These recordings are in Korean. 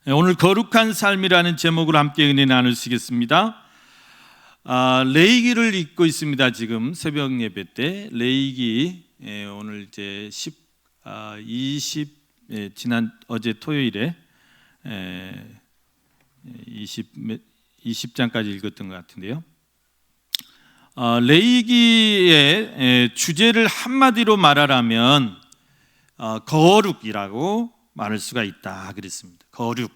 오늘 거룩한 삶이라는 제목으로 함께 은혜 나누시겠습니다. 레위기를 읽고 있습니다. 지금 새벽 예배 때 레위기 오늘 이제 20 어제 토요일에 20장까지 읽었던 것 같은데요. 레위기의 주제를 한마디로 말하라면 거룩이라고 말할 수가 있다 그랬습니다. 거룩.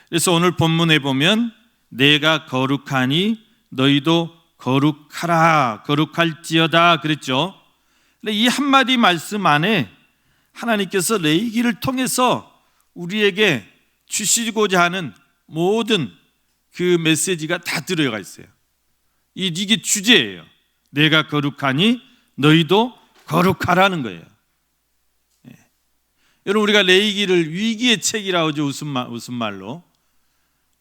그래서 오늘 본문에 보면 내가 거룩하니 너희도 거룩하라, 거룩할지어다 그랬죠. 근데 이 한마디 말씀 안에 하나님께서 레위기를 통해서 우리에게 주시고자 하는 모든 그 메시지가 다 들어가 있어요. 이게 주제예요. 내가 거룩하니 너희도 거룩하라는 거예요. 여러분, 우리가 레위기를 위기의 책이라고 하죠. 웃음말로.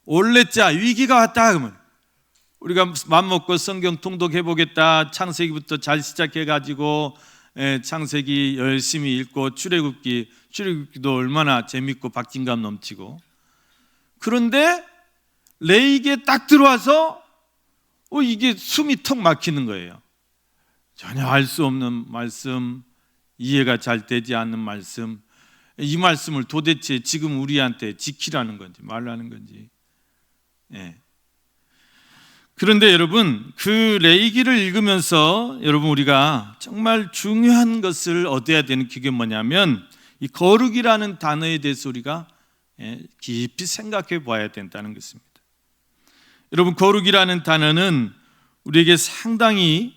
올레자 위기가 왔다 그러면 우리가 맘먹고 성경 통독해보겠다, 창세기부터 잘 시작해가지고 창세기 열심히 읽고 출애굽기도 얼마나 재밌고 박진감 넘치고, 그런데 레위기에 딱 들어와서 이게 숨이 턱 막히는 거예요. 전혀 알 수 없는 말씀, 이해가 잘 되지 않는 말씀, 이 말씀을 도대체 지금 우리한테 지키라는 건지 말라는 건지. 그런데 여러분, 그 레위기를 읽으면서 여러분 우리가 정말 중요한 것을 얻어야 되는 그게 뭐냐면 이 거룩이라는 단어에 대해서 우리가 깊이 생각해 봐야 된다는 것입니다. 여러분, 거룩이라는 단어는 우리에게 상당히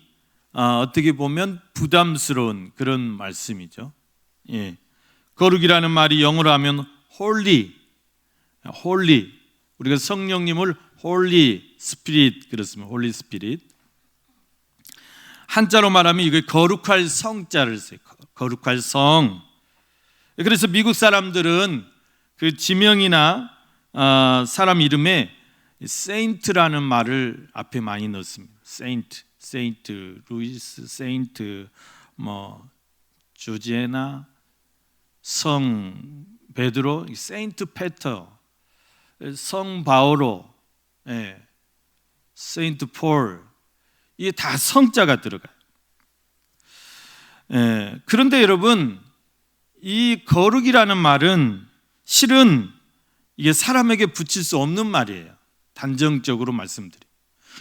어떻게 보면 부담스러운 그런 말씀이죠. 거룩이라는 말이 영어로 하면 holy, 우리가 성령님을 Holy Spirit 그렇습니다. Holy Spirit. 한자로 말하면 이게 거룩할 성자를 써요. 거룩할 성. 그래서 미국 사람들은 그 지명이나 사람 이름에 Saint라는 말을 앞에 많이 넣습니다. Saint 루이스, Saint 조지애나, 성 베드로, Saint 페터, 성 바오로, 세인트 폴, 이게 다 성자가 들어가요. 그런데 여러분, 이 거룩이라는 말은 실은 이게 사람에게 붙일 수 없는 말이에요. 단정적으로 말씀드려요.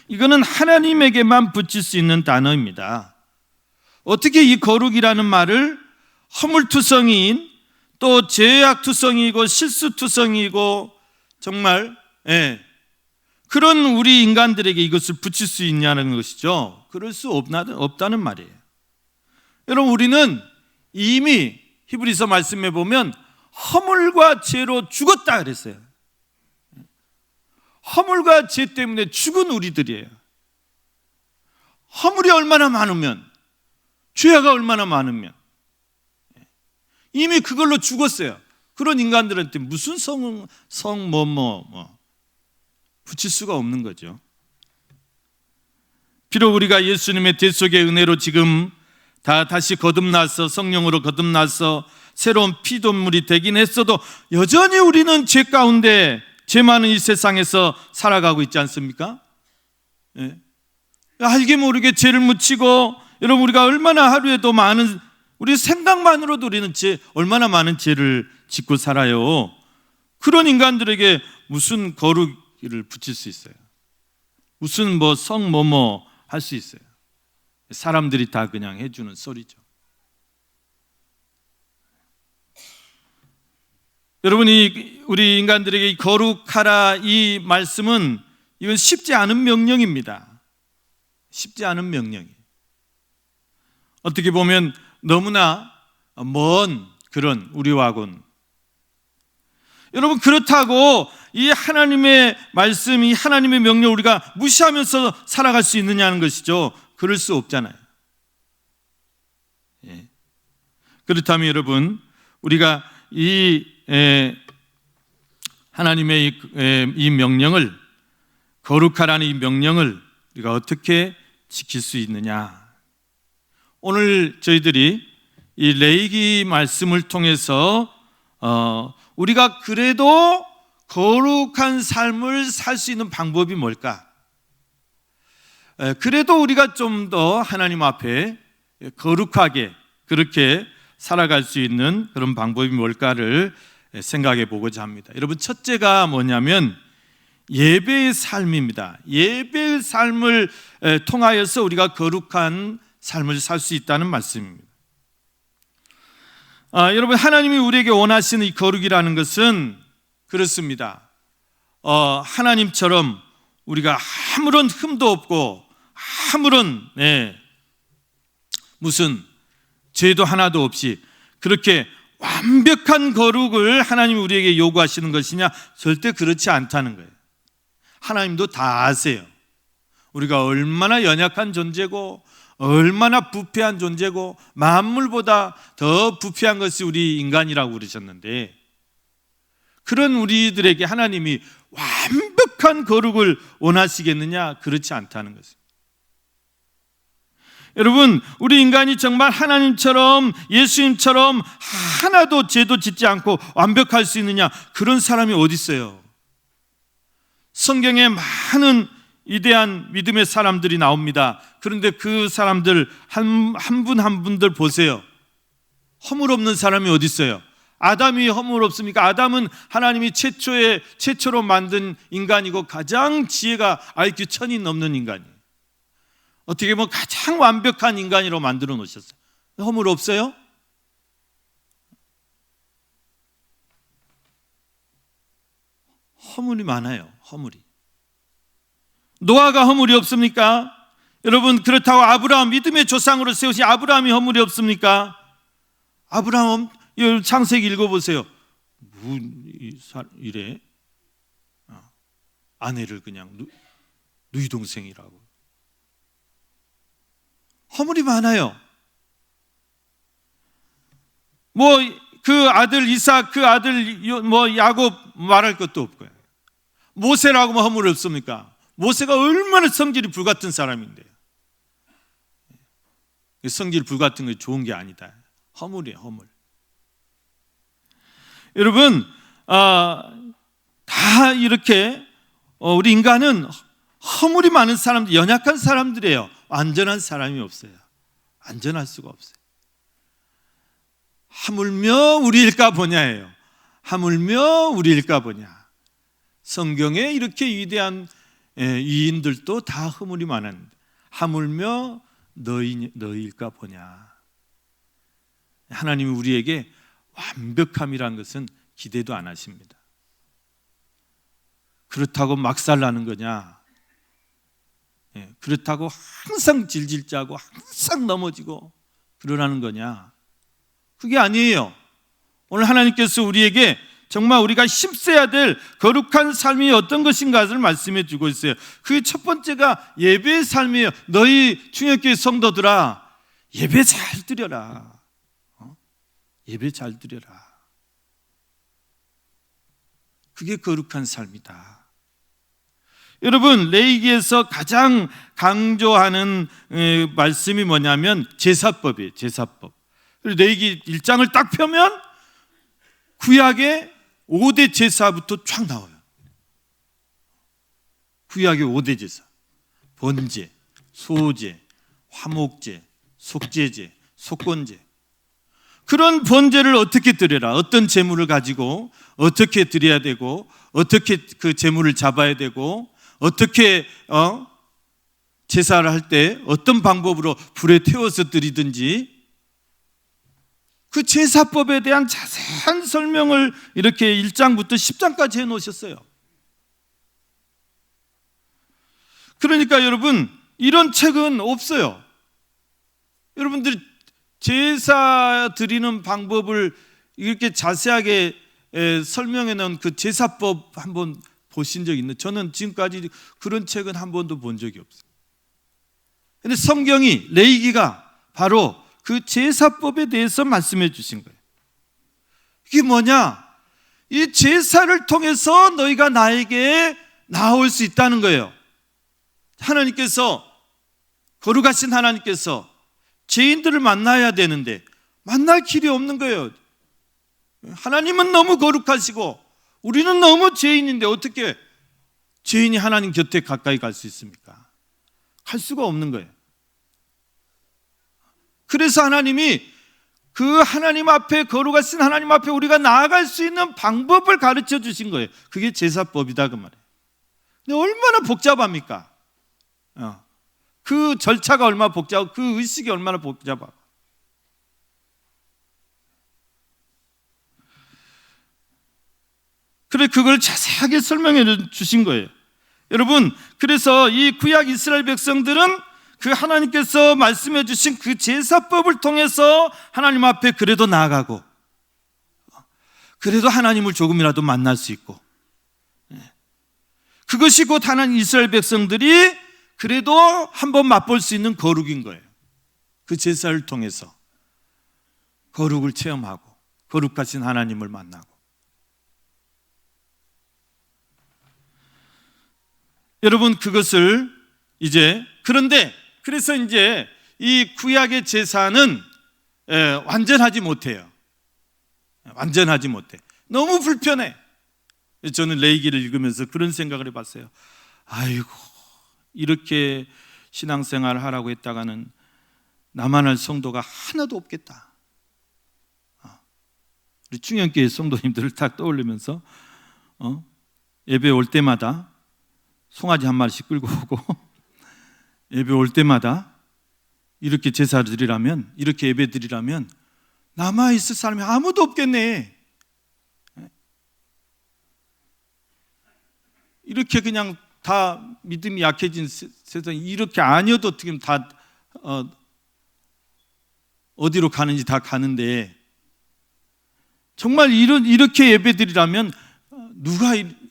이거는 하나님에게만 붙일 수 있는 단어입니다. 어떻게 이 거룩이라는 말을 허물투성이인, 또 죄악투성이고 실수투성이고 정말 그런 우리 인간들에게 이것을 붙일 수 있냐는 것이죠. 그럴 수 없다는 말이에요. 여러분, 우리는 이미 히브리서 말씀에 보면 허물과 죄로 죽었다 그랬어요. 허물과 죄 때문에 죽은 우리들이에요. 허물이 얼마나 많으면, 죄가 얼마나 많으면 이미 그걸로 죽었어요. 그런 인간들한테 무슨 붙일 수가 없는 거죠. 비록 우리가 예수님의 대속의 은혜로 지금 다시 거듭나서 성령으로 거듭나서 새로운 피조물이 되긴 했어도 여전히 우리는 죄 가운데, 죄 많은 이 세상에서 살아가고 있지 않습니까? 알게 모르게 죄를 묻히고, 여러분 우리가 얼마나 하루에도 많은, 우리 생각만으로도 우리는 얼마나 많은 죄를 짓고 살아요. 그런 인간들에게 무슨 거룩을 붙일 수 있어요? 무슨 할 수 있어요? 사람들이 다 그냥 해주는 소리죠. 여러분이 우리 인간들에게 거룩하라 이 말씀은 이건 쉽지 않은 명령입니다. 쉽지 않은 명령이에요. 어떻게 보면 너무나 먼 그런 우리와는, 여러분, 그렇다고 이 하나님의 말씀, 이 하나님의 명령 우리가 무시하면서 살아갈 수 있느냐는 것이죠. 그럴 수 없잖아요. 그렇다면 여러분, 우리가 이 하나님의 이 명령을, 거룩하라는 이 명령을 우리가 어떻게 지킬 수 있느냐? 오늘 저희들이 이 레위기 말씀을 통해서 우리가 그래도 거룩한 삶을 살 수 있는 방법이 뭘까? 그래도 우리가 좀 더 하나님 앞에 거룩하게 그렇게 살아갈 수 있는 그런 방법이 뭘까를 생각해 보고자 합니다. 여러분, 첫째가 뭐냐면 예배의 삶입니다. 예배의 삶을 통하여서 우리가 거룩한 삶을 살 수 있다는 말씀입니다. 여러분, 하나님이 우리에게 원하시는 이 거룩이라는 것은 그렇습니다. 하나님처럼 우리가 아무런 흠도 없고 아무런 무슨 죄도 하나도 없이 그렇게 완벽한 거룩을 하나님이 우리에게 요구하시는 것이냐? 절대 그렇지 않다는 거예요. 하나님도 다 아세요. 우리가 얼마나 연약한 존재고 얼마나 부패한 존재고 만물보다 더 부패한 것이 우리 인간이라고 그러셨는데, 그런 우리들에게 하나님이 완벽한 거룩을 원하시겠느냐? 그렇지 않다는 것입니다. 여러분, 우리 인간이 정말 하나님처럼 예수님처럼 하나도 죄도 짓지 않고 완벽할 수 있느냐? 그런 사람이 어디 있어요? 성경에 많은 위대한 믿음의 사람들이 나옵니다. 그런데 그 사람들 한 분 한 분들 보세요. 허물 없는 사람이 어디 있어요? 아담이 허물 없습니까? 아담은 하나님이 최초로 만든 인간이고 가장 지혜가 IQ 1000이 넘는 인간이에요. 어떻게 보면 가장 완벽한 인간으로 만들어 놓으셨어요. 허물 없어요? 허물이 많아요. 허물이. 노아가 허물이 없습니까? 여러분, 그렇다고 아브라함, 믿음의 조상으로 세우신 아브라함이 허물이 없습니까? 아브라함, 창세기 읽어보세요. 이래? 아내를 그냥 누이 동생이라고. 허물이 많아요. 그 아들 이삭, 그 아들 야곱 말할 것도 없고요. 모세라고 하면 허물이 없습니까? 모세가 얼마나 성질이 불같은 사람인데요. 성질 불같은 게 좋은 게 아니다. 허물이에요, 허물. 여러분, 다 이렇게 우리 인간은 허물이 많은 사람들, 연약한 사람들이에요. 완전한 사람이 없어요. 완전할 수가 없어요. 하물며 우리일까 보냐예요. 하물며 우리일까 보냐. 성경에 이렇게 위대한 위인들도 다 허물이 많았는데 하물며 너희일까 보냐. 하나님이 우리에게 완벽함이란 것은 기대도 안 하십니다. 그렇다고 막살나는 거냐? 그렇다고 항상 질질 짜고 항상 넘어지고 그러라는 거냐? 그게 아니에요. 오늘 하나님께서 우리에게 정말 우리가 힘써야 될 거룩한 삶이 어떤 것인가를 말씀해 주고 있어요. 그게 첫 번째가 예배의 삶이에요. 너희 충격교회 성도들아, 예배 잘 드려라. 예배 잘 드려라. 그게 거룩한 삶이다. 여러분, 레위기에서 가장 강조하는 말씀이 뭐냐면 제사법이에요. 제사법. 레위기 1장을 딱 펴면 구약의 5대 제사부터 쫙 나와요. 구약의 5대 제사. 번제, 소제, 화목제, 속죄제, 속건제. 그런 번제를 어떻게 드려라, 어떤 제물을 가지고 어떻게 드려야 되고 어떻게 그 제물을 잡아야 되고 어떻게 제사를 할 때 어떤 방법으로 불에 태워서 드리든지 그 제사법에 대한 자세한 설명을 이렇게 1장부터 10장까지 해놓으셨어요. 그러니까 여러분, 이런 책은 없어요. 여러분들이 제사 드리는 방법을 이렇게 자세하게 설명해 놓은 그 제사법 한번 보신 적 있나요? 저는 지금까지 그런 책은 한 번도 본 적이 없어요. 그런데 성경이, 레위기가 바로 그 제사법에 대해서 말씀해 주신 거예요. 이게 뭐냐? 이 제사를 통해서 너희가 나에게 나올 수 있다는 거예요. 하나님께서, 거룩하신 하나님께서 죄인들을 만나야 되는데 만날 길이 없는 거예요. 하나님은 너무 거룩하시고 우리는 너무 죄인인데 어떻게 죄인이 하나님 곁에 가까이 갈 수 있습니까? 갈 수가 없는 거예요. 그래서 하나님이 그 하나님 앞에, 거룩하신 하나님 앞에 우리가 나아갈 수 있는 방법을 가르쳐 주신 거예요. 그게 제사법이다 그 말이에요. 근데 얼마나 복잡합니까? 그 절차가 얼마나 복잡하고 그 의식이 얼마나 복잡하고. 그래 그걸 자세하게 설명해 주신 거예요. 여러분, 그래서 이 구약 이스라엘 백성들은 그 하나님께서 말씀해 주신 그 제사법을 통해서 하나님 앞에 그래도 나아가고 그래도 하나님을 조금이라도 만날 수 있고, 그것이 곧 하나님 이스라엘 백성들이 그래도 한번 맛볼 수 있는 거룩인 거예요. 그 제사를 통해서 거룩을 체험하고 거룩하신 하나님을 만나고. 여러분, 그것을 이제 그래서 이제 이 구약의 제사는 완전하지 못해요. 완전하지 못해. 너무 불편해. 저는 레위기를 읽으면서 그런 생각을 해봤어요. 아이고, 이렇게 신앙생활을 하라고 했다가는 나만 할 성도가 하나도 없겠다. 우리 충현교회 성도님들을 딱 떠올리면서 예배 올 때마다 송아지 한 마리씩 끌고 오고 예배 올 때마다 이렇게 제사를 드리라면, 이렇게 예배 드리라면 남아있을 사람이 아무도 없겠네. 이렇게 그냥 다 믿음이 약해진 세상이 이렇게 아니어도 어떻게 다 어디로 가는지 다 가는데, 정말 이렇게 예배 드리라면 누가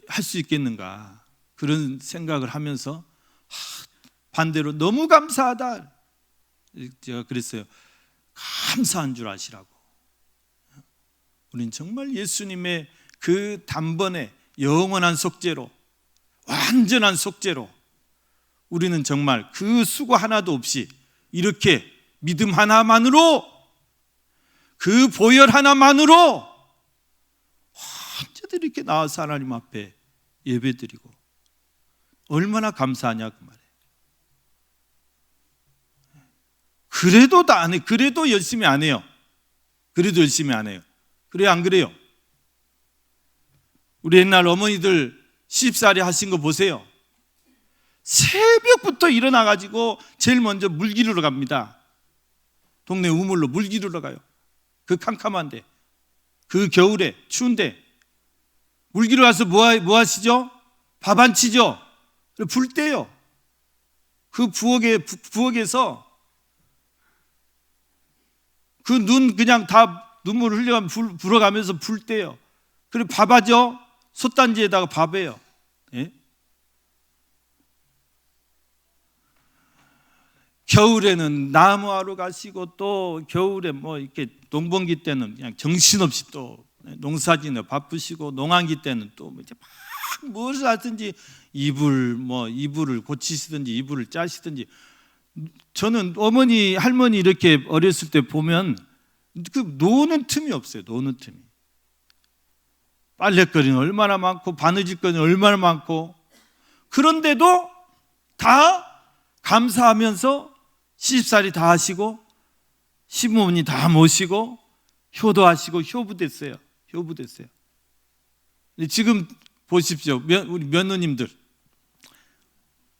할 수 있겠는가, 그런 생각을 하면서 반대로 너무 감사하다, 제가 그랬어요. 감사한 줄 아시라고. 우린 정말 예수님의 그 단번에 영원한 속죄로, 완전한 속죄로 우리는 정말 그 수고 하나도 없이 이렇게 믿음 하나만으로, 그 보혈 하나만으로 완전히 이렇게 나와서 하나님 앞에 예배드리고 얼마나 감사하냐 그 말이에요. 그래도 다 안 해. 그래도 열심히 안 해요. 그래도 열심히 안 해요. 그래요, 안 그래요? 우리 옛날 어머니들 시집살이 하신 거 보세요. 새벽부터 일어나가지고 제일 먼저 물 기르러 갑니다. 동네 우물로 물 기르러 가요. 그 캄캄한데, 그 겨울에 추운데 물 기르러 가서 뭐 하시죠? 밥 안 치죠? 불 떼요. 그 부엌에서 그 눈 그냥 다 눈물 흘려가면 불어가면서 불 떼요. 그리고 밥하죠? 솥단지에다가 밥해요. 예? 겨울에는 나무하러 가시고, 또 겨울에 뭐 이렇게 농번기 때는 그냥 정신없이 또 농사짓는 바쁘시고, 농한기 때는 또 이제 막 무엇을 하든지 이불을 고치시든지 이불을 짜시든지. 저는 어머니 할머니 이렇게 어렸을 때 보면 그 노는 틈이 없어요. 노는 틈이. 빨래거리는 얼마나 많고 바느질거리는 얼마나 많고, 그런데도 다 감사하면서 시집살이 다 하시고 시부모님 다 모시고 효도하시고 효부됐어요. 효부됐어요. 지금 보십시오. 우리 며느님들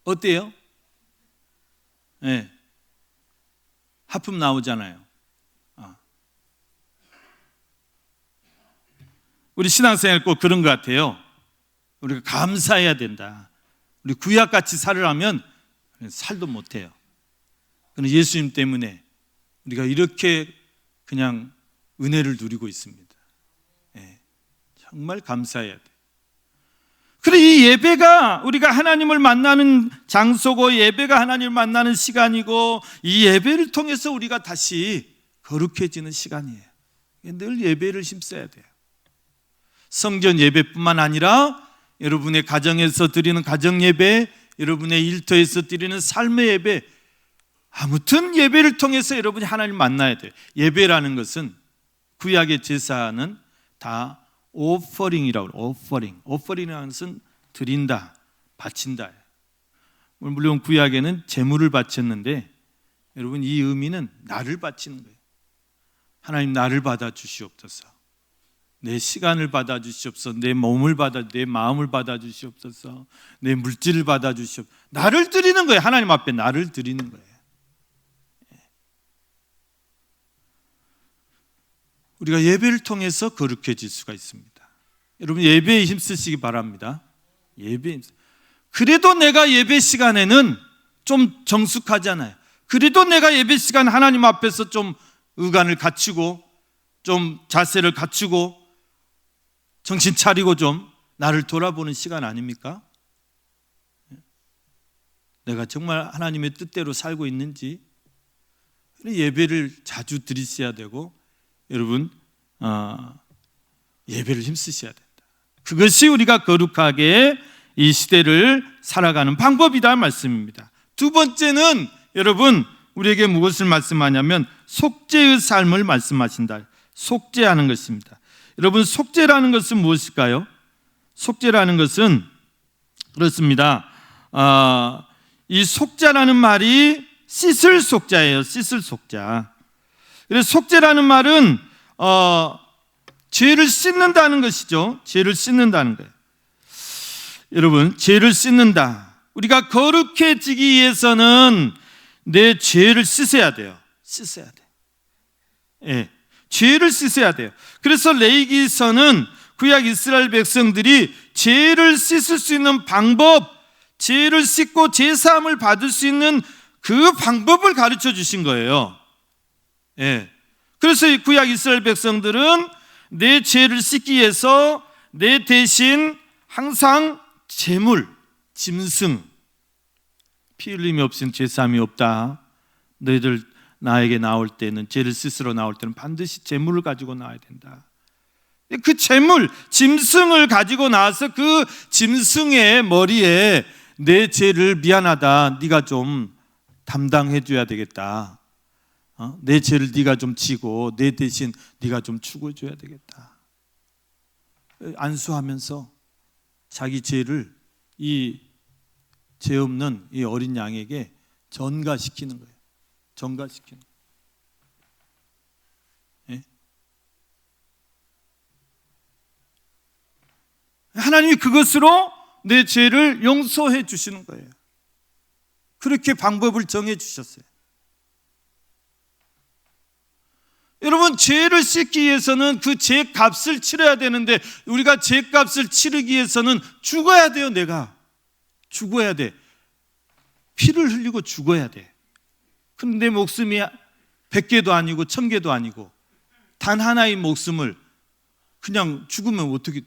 어때요? 네. 하품 나오잖아요. 우리 신앙생활 꼭 그런 것 같아요. 우리가 감사해야 된다. 우리 구약같이 살으려면 살도 못해요. 그런데 예수님 때문에 우리가 이렇게 그냥 은혜를 누리고 있습니다. 네. 정말 감사해야 돼요. 그래, 이 예배가 우리가 하나님을 만나는 장소고, 예배가 하나님을 만나는 시간이고, 이 예배를 통해서 우리가 다시 거룩해지는 시간이에요. 늘 예배를 힘써야 돼요. 성전 예배뿐만 아니라 여러분의 가정에서 드리는 가정 예배, 여러분의 일터에서 드리는 삶의 예배, 아무튼 예배를 통해서 여러분이 하나님을 만나야 돼요. 예배라는 것은, 구약의 제사는 다 다 오퍼링이라고 그래요. 오퍼링이라는 것은 드린다, 바친다. 물론 구약에는 제물을 바쳤는데 여러분 이 의미는 나를 바치는 거예요. 하나님 나를 받아주시옵소서. 내 시간을 받아주시옵소서. 내 몸을 내 마음을 받아주시옵소서. 내 물질을 받아주시옵소서. 나를 드리는 거예요. 하나님 앞에 나를 드리는 거예요. 우리가 예배를 통해서 거룩해질 수가 있습니다. 여러분 예배에 힘쓰시기 바랍니다. 그래도 내가 예배 시간에는 좀 정숙하잖아요. 그래도 내가 예배 시간 하나님 앞에서 좀 의간을 갖추고 좀 자세를 갖추고 정신 차리고 좀 나를 돌아보는 시간 아닙니까? 내가 정말 하나님의 뜻대로 살고 있는지 예배를 자주 드리셔야 되고 여러분 예배를 힘쓰셔야 된다. 그것이 우리가 거룩하게 이 시대를 살아가는 방법이다 말씀입니다. 두 번째는 여러분 우리에게 무엇을 말씀하냐면 속죄의 삶을 말씀하신다. 속죄하는 것입니다. 여러분 속죄라는 것은 무엇일까요? 속죄라는 것은 그렇습니다. 이 속죄라는 말이 씻을 속자예요. 씻을 속자. 그래서 속죄라는 말은 죄를 씻는다는 것이죠. 죄를 씻는다는 거예요. 여러분 죄를 씻는다. 우리가 거룩해지기 위해서는 내 죄를 씻어야 돼요. 씻어야 돼. 예, 죄를 씻어야 돼요. 그래서 레위기서는 구약 이스라엘 백성들이 죄를 씻을 수 있는 방법, 죄를 씻고 제사함을 받을 수 있는 그 방법을 가르쳐 주신 거예요. 예. 그래서 구약 이스라엘 백성들은 내 죄를 씻기 위해서 내 대신 항상 제물, 짐승, 피 흘림이 없인 제사함이 없다. 너희들 나에게 나올 때는 죄를 씻으러 나올 때는 반드시 제물을 가지고 나와야 된다. 그 제물, 짐승을 가지고 나와서 그 짐승의 머리에 내 죄를 미안하다, 네가 좀 담당해 줘야 되겠다. 내 죄를 네가 좀 지고 내 대신 네가 좀 추구해 줘야 되겠다. 안수하면서 자기 죄를 이 죄 없는 이 어린 양에게 전가시키는 거예요. 전가시키는 거예요. 예? 하나님이 그것으로 내 죄를 용서해 주시는 거예요. 그렇게 방법을 정해 주셨어요. 여러분 죄를 씻기 위해서는 그 죄값을 치러야 되는데 우리가 죄값을 치르기 위해서는 죽어야 돼요. 내가 죽어야 돼. 피를 흘리고 죽어야 돼. 근데 내 목숨이 100개도 아니고 1000개도 아니고 단 하나의 목숨을 그냥 죽으면 어떻게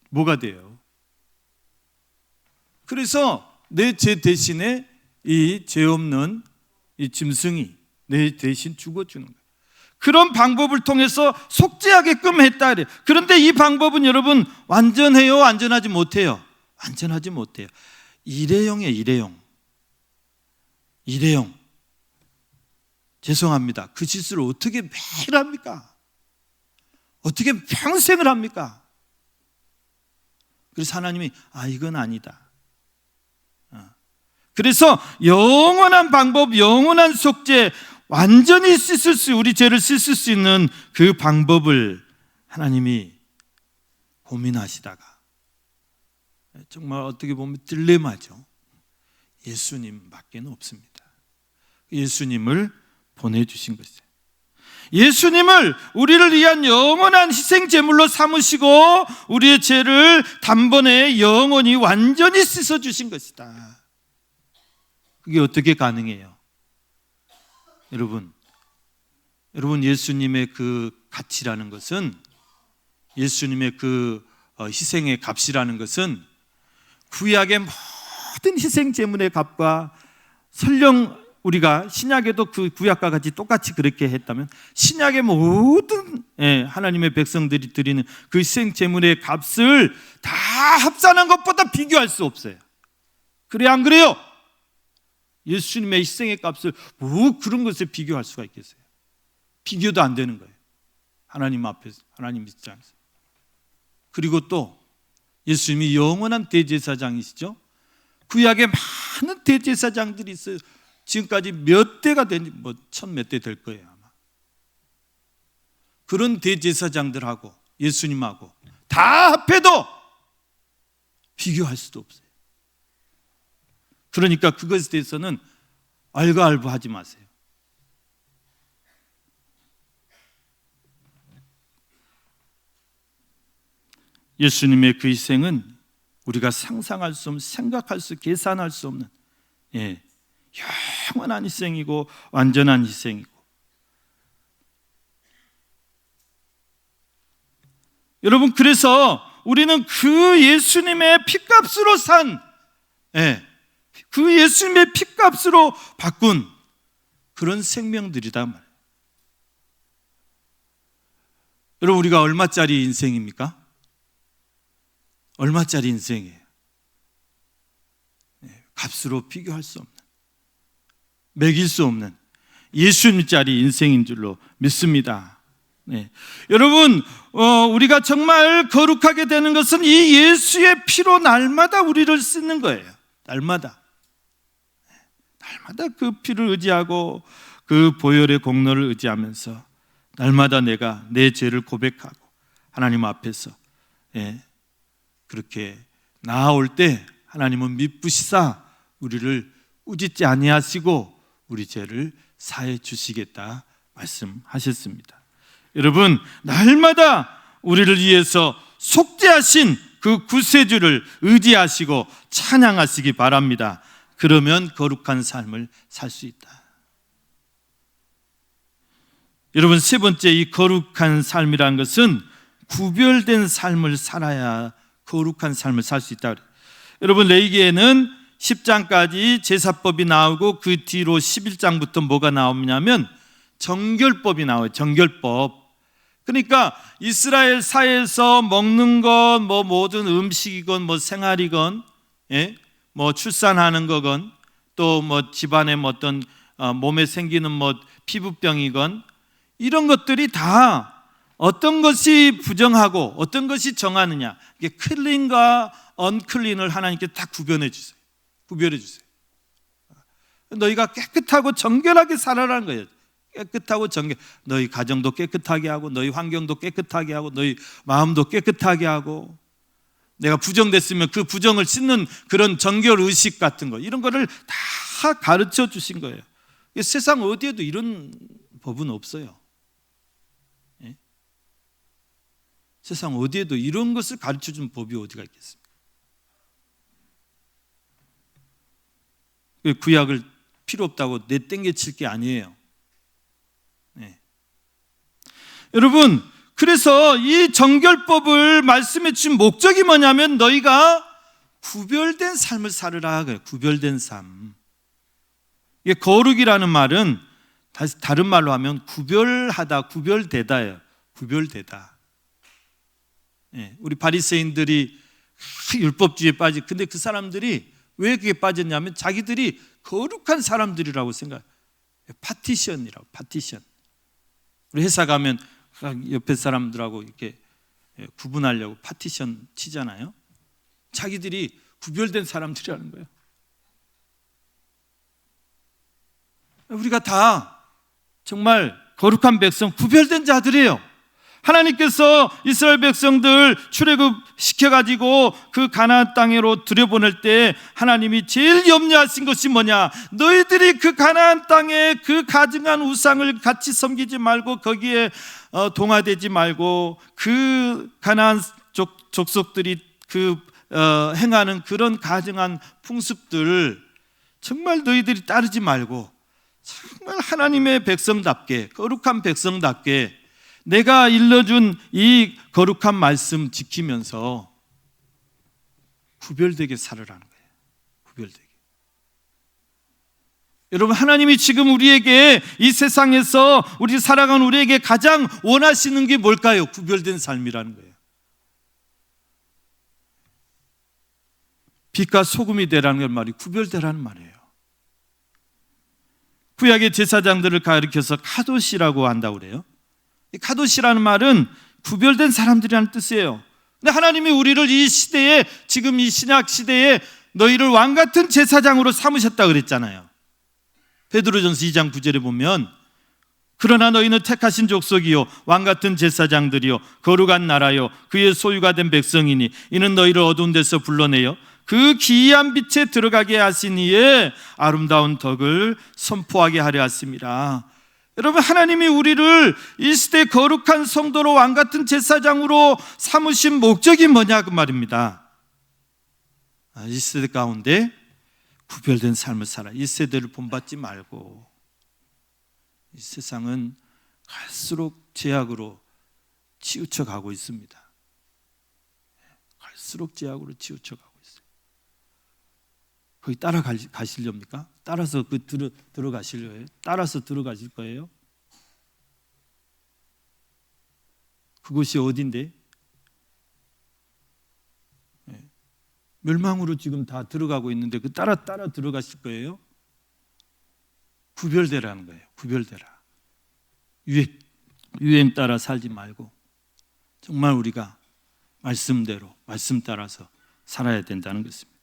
뭐가 돼요? 그래서 내 죄 대신에 이 죄 없는 이 짐승이 내 대신 죽어주는 거예요. 그런 방법을 통해서 속죄하게끔 했다 그래요. 그런데 이 방법은 여러분 완전해요? 완전하지 못해요? 완전하지 못해요. 일회용이에요. 일회용. 죄송합니다. 그 짓을 어떻게 매일 합니까? 어떻게 평생을 합니까? 그래서 하나님이 이건 아니다. 그래서 영원한 방법, 영원한 속죄, 완전히 우리 죄를 씻을 수 있는 그 방법을 하나님이 고민하시다가 정말 어떻게 보면 딜레마죠. 예수님밖에 없습니다. 예수님을 보내주신 것이에요. 예수님을 우리를 위한 영원한 희생 제물로 삼으시고 우리의 죄를 단번에 영원히 완전히 씻어주신 것이다. 그게 어떻게 가능해요? 여러분 예수님의 그 가치라는 것은, 예수님의 그 희생의 값이라는 것은 구약의 모든 희생 제물의 값과 설령 우리가 신약에도 그 구약과 같이 똑같이 그렇게 했다면 신약의 모든 하나님의 백성들이 드리는 그 희생 제물의 값을 다 합산한 것보다 비교할 수 없어요. 그래 안 그래요? 예수님의 희생의 값을 뭐 그런 것에 비교할 수가 있겠어요? 비교도 안 되는 거예요. 하나님 앞에서, 하나님 입장에서. 그리고 또 예수님이 영원한 대제사장이시죠. 구약에 많은 대제사장들이 있어요. 지금까지 몇 대가 된지 천 몇 대 될 거예요 아마. 그런 대제사장들하고 예수님하고 다 합해도 비교할 수도 없어요. 그러니까 그것에 대해서는 알가알부하지 마세요. 예수님의 그 희생은 우리가 상상할 수 없는, 생각할 수, 계산할 수 없는 영원한 희생이고 완전한 희생이고, 여러분, 그래서 우리는 그 예수님의 핏값으로 산, 그 예수님의 핏값으로 바꾼 그런 생명들이다 말이에요. 여러분, 우리가 얼마짜리 인생입니까? 얼마짜리 인생이에요? 값으로 비교할 수 없는, 매길 수 없는 예수님짜리 인생인 줄로 믿습니다. 여러분, 우리가 정말 거룩하게 되는 것은 이 예수의 피로 날마다 우리를 씻는 거예요. 날마다 그 피를 의지하고 그 보혈의 공로를 의지하면서 날마다 내가 내 죄를 고백하고 하나님 앞에서 그렇게 나아올 때 하나님은 미쁘시사 우리를 꾸짖지 아니하시고 우리 죄를 사해 주시겠다 말씀하셨습니다. 여러분, 날마다 우리를 위해서 속죄하신 그 구세주를 의지하시고 찬양하시기 바랍니다. 그러면 거룩한 삶을 살 수 있다. 여러분, 세 번째, 이 거룩한 삶이라는 것은 구별된 삶을 살아야 거룩한 삶을 살 수 있다. 여러분, 레위기에는 10장까지 제사법이 나오고 그 뒤로 11장부터 뭐가 나오냐면 정결법이 나와요. 정결법. 그러니까 이스라엘 사회에서 먹는 것, 모든 음식이건 생활이건, 출산하는 거건, 또 집안에 어떤 몸에 생기는 피부병이건, 이런 것들이 다 어떤 것이 부정하고 어떤 것이 정하느냐, 이게 클린과 언클린을 하나님께 다 구별해 주세요. 너희가 깨끗하고 정결하게 살아라는 거예요. 깨끗하고 정결. 너희 가정도 깨끗하게 하고, 너희 환경도 깨끗하게 하고, 너희 마음도 깨끗하게 하고, 내가 부정됐으면 그 부정을 씻는 그런 정결 의식 같은 거, 이런 거를 다 가르쳐 주신 거예요. 세상 어디에도 이런 법은 없어요. 세상 어디에도 이런 것을 가르쳐 준 법이 어디가 있겠습니까? 구약을 필요 없다고 내땡겨칠 게 아니에요. 여러분, 그래서 이 정결법을 말씀해 주신 목적이 뭐냐면 너희가 구별된 삶을 살으라. 구별된 삶. 이게 거룩이라는 말은 다른 말로 하면 구별하다, 구별되다예요. 구별되다. 우리 바리새인들이 율법주의에 근데 그 사람들이 왜 그게 빠졌냐면 자기들이 거룩한 사람들이라고 생각해요. 파티션이라고, 파티션. 우리 회사 가면 옆에 사람들하고 이렇게 구분하려고 파티션 치잖아요. 자기들이 구별된 사람들이라는 거예요. 우리가 다 정말 거룩한 백성, 구별된 자들이에요. 하나님께서 이스라엘 백성들 출애굽시켜가지고 그 가나안 땅으로 들여보낼 때 하나님이 제일 염려하신 것이 뭐냐? 너희들이 그 가나안 땅에 그 가증한 우상을 같이 섬기지 말고 거기에 동화되지 말고 그 가나안 족속들이 행하는 그런 가증한 풍습들 정말 너희들이 따르지 말고 정말 하나님의 백성답게, 거룩한 백성답게 내가 일러준 이 거룩한 말씀 지키면서 구별되게 살으라는 거예요. 구별되게. 여러분, 하나님이 지금 우리에게 이 세상에서 우리 살아가는 우리에게 가장 원하시는 게 뭘까요? 구별된 삶이라는 거예요. 빛과 소금이 되라는 말이 구별되라는 말이에요. 구약의 제사장들을 가리켜서 카도시라고 한다고 그래요. 카도시라는 말은 구별된 사람들이라는 뜻이에요. 근데 하나님이 우리를 이 시대에, 지금 이 신약 시대에 너희를 왕같은 제사장으로 삼으셨다 그랬잖아요. 베드로전서 2장 9절에 보면 그러나 너희는 택하신 족속이요 왕같은 제사장들이요 거룩한 나라요 그의 소유가 된 백성이니 이는 너희를 어두운 데서 불러내어 그 기이한 빛에 들어가게 하신 이의 아름다운 덕을 선포하게 하려 하심이라. 여러분, 하나님이 우리를 이 시대 거룩한 성도로 왕같은 제사장으로 삼으신 목적이 뭐냐 그 말입니다. 이 세대 가운데 구별된 삶을 살아. 이 세대를 본받지 말고. 이 세상은 갈수록 죄악으로 치우쳐 가고 있습니다. 갈수록 죄악으로 치우쳐 가고 있어요. 거기 따라가시렵니까? 따라서 들어가시려요? 따라서 들어가실 거예요? 그곳이 어딘데? 멸망으로 지금 다 들어가고 있는데 그 따라 들어가실 거예요? 구별되라는 거예요. 구별되라. 유행 따라 살지 말고 정말 우리가 말씀대로, 말씀 따라서 살아야 된다는 것입니다.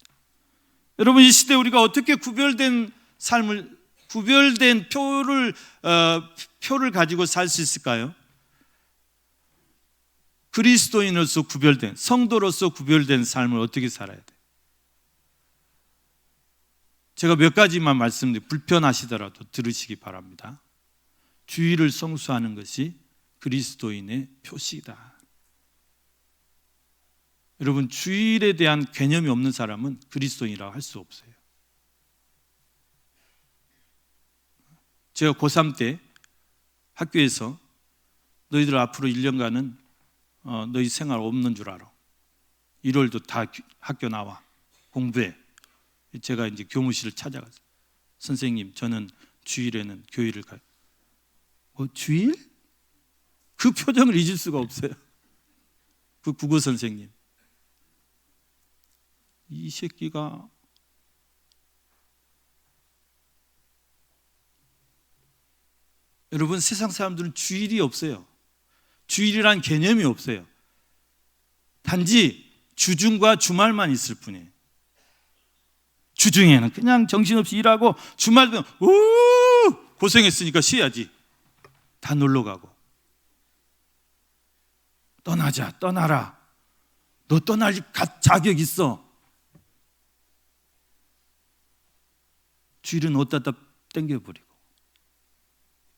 여러분, 이 시대 우리가 어떻게 구별된 삶을, 구별된 표를 가지고 살 수 있을까요? 그리스도인으로서 구별된, 성도로서 구별된 삶을 어떻게 살아야 돼요? 제가 몇 가지만 말씀드리고 불편하시더라도 들으시기 바랍니다. 주의를 성수하는 것이 그리스도인의 표시이다. 여러분, 주일에 대한 개념이 없는 사람은 그리스도인이라고 할 수 없어요. 제가 고3 때 학교에서 너희들 앞으로 1년간은 너희 생활 없는 줄 알아. 1월도 다 학교 나와 공부해. 제가 이제 교무실을 찾아가서 선생님, 저는 주일에는 교회를 가요. 주일? 그 표정을 잊을 수가 없어요. 그 국어 선생님, 이 새끼가 여러분, 세상 사람들은 주일이 없어요. 주일이란 개념이 없어요. 단지 주중과 주말만 있을 뿐이에요. 주중에는 그냥 정신없이 일하고 주말 되면 고생했으니까 쉬어야지. 다 놀러 가고. 떠나자, 떠나라. 너 떠날 자격 있어. 주일은 어디다 땡겨버리고,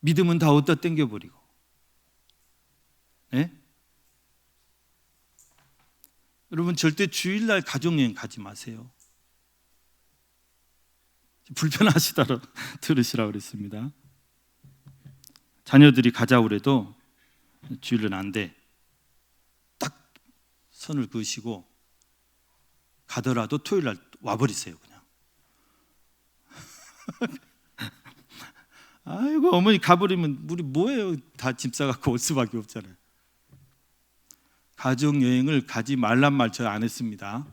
믿음은 다 어디다 땡겨버리고. 네? 여러분, 절대 주일날 가족여행 가지 마세요. 불편하시다라 들으시라고 그랬습니다. 자녀들이 가자고 그래도 주일은 안 돼. 딱 선을 그으시고 가더라도 토요일날 와버리세요. 그냥. 아이고, 어머니 가버리면 우리 뭐예요? 다 짐 싸갖고 올 수밖에 없잖아요. 가족여행을 가지 말란 말 저 안 했습니다.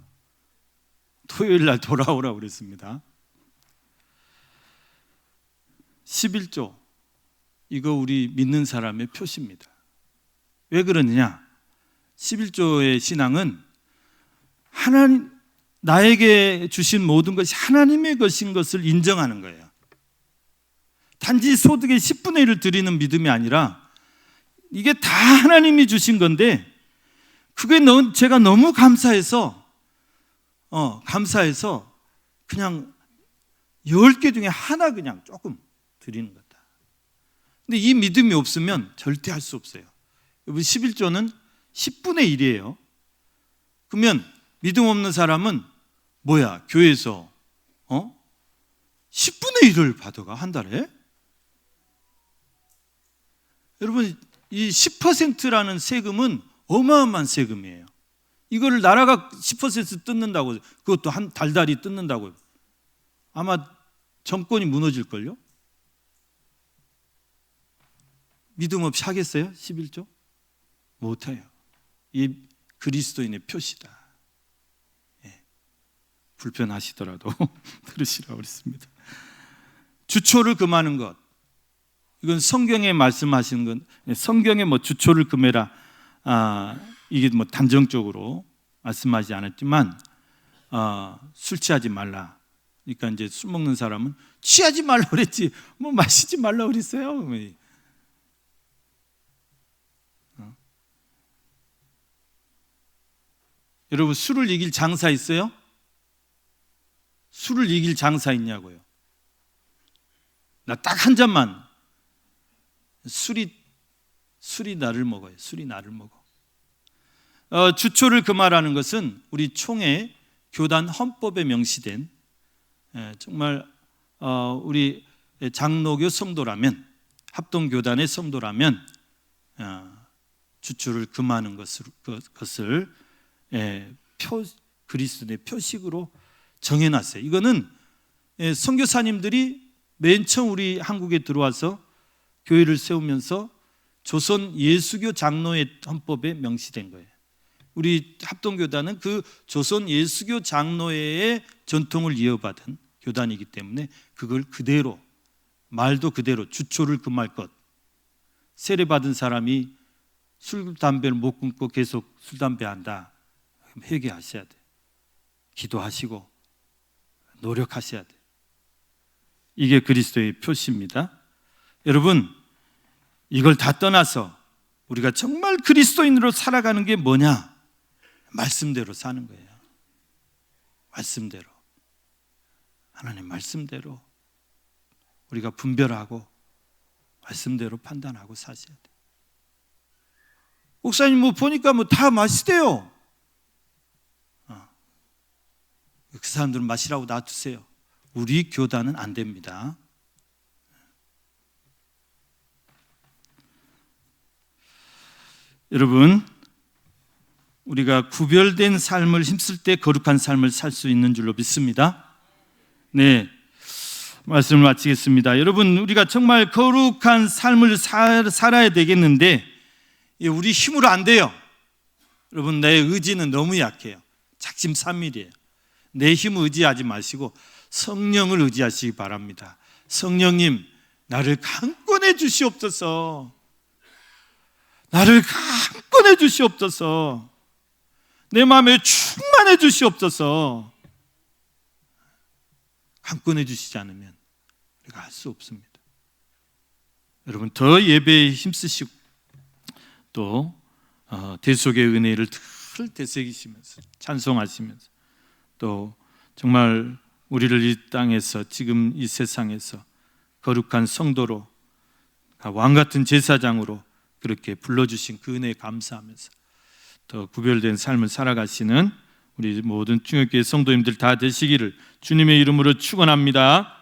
토요일날 돌아오라고 그랬습니다. 11조, 이거 우리 믿는 사람의 표시입니다. 왜 그러느냐? 11조의 신앙은 하나님, 나에게 주신 모든 것이 하나님의 것인 것을 인정하는 거예요. 단지 소득의 10분의 1을 드리는 믿음이 아니라 이게 다 하나님이 주신 건데, 그게 제가 너무 감사해서 그냥 10개 중에 하나 그냥 조금 드리는 거다. 근데 이 믿음이 없으면 절대 할 수 없어요. 여러분, 11조는 10분의 1이에요. 그러면 믿음 없는 사람은 뭐야? 교회에서 10분의 1을 받아가 한 달에? 여러분, 이 10%라는 세금은 어마어마한 세금이에요. 이거를 나라가 10% 뜯는다고, 그것도 한 달달이 뜯는다고요. 아마 정권이 무너질걸요? 믿음 없이 하겠어요? 11조? 못해요. 이 그리스도인의 표시다. 예. 불편하시더라도 들으시라고 그랬습니다. 주초를 금하는 것, 이건 성경에 말씀하시는 건, 성경에 뭐 주초를 금해라, 이게 뭐 단정적으로 말씀하지 않았지만 술 취하지 말라. 그러니까 이제 술 먹는 사람은 취하지 말라 그랬지 뭐 마시지 말라 그랬어요. 여러분 술을 이길 장사 있어요? 술을 이길 장사 있냐고요? 나 딱 한 잔만. 술이 나를 먹어요. 술이 나를 먹어. 주초를 금하라는 것은 우리 총회 교단 헌법에 명시된 정말 우리 장로교 성도라면, 합동교단의 성도라면 주초를 금하는 것을 그리스도의 표식으로 정해놨어요. 이거는 선교사님들이 맨 처음 우리 한국에 들어와서 교회를 세우면서 조선 예수교 장로의 헌법에 명시된 거예요. 우리 합동교단은 그 조선 예수교 장로회의 전통을 이어받은 교단이기 때문에 그걸 그대로, 말도 그대로 주초를 금할 것. 세례받은 사람이 술, 담배를 못 끊고 계속 술, 담배 한다. 회개하셔야 돼. 기도하시고 노력하셔야 돼. 이게 그리스도의 표시입니다. 여러분, 이걸 다 떠나서 우리가 정말 그리스도인으로 살아가는 게 뭐냐? 말씀대로 사는 거예요. 말씀대로. 하나님 말씀대로 우리가 분별하고 말씀대로 판단하고 사셔야 돼. 목사님 뭐 보니까 뭐 다 마시대요. 그 사람들은 마시라고 놔두세요. 우리 교단은 안 됩니다. 여러분, 우리가 구별된 삶을 힘쓸 때 거룩한 삶을 살 수 있는 줄로 믿습니다. 네, 말씀을 마치겠습니다. 여러분, 우리가 정말 거룩한 삶을 살아야 되겠는데 우리 힘으로 안 돼요. 여러분, 내 의지는 너무 약해요. 작심삼일이에요. 내 힘을 의지하지 마시고 성령을 의지하시기 바랍니다. 성령님, 나를 강권해 주시옵소서. 나를 강권해 주시옵소서. 내 마음에 충만해 주시옵소서. 강권해 주시지 않으면 우리가 할 수 없습니다. 여러분, 더 예배에 힘쓰시고 또 대속의 은혜를 늘 되새기시면서 찬송하시면서 또 정말 우리를 이 땅에서, 지금 이 세상에서 거룩한 성도로, 왕같은 제사장으로 그렇게 불러주신 그 은혜에 감사하면서 더 구별된 삶을 살아가시는 우리 모든 충격교회 성도님들 다 되시기를 주님의 이름으로 축원합니다.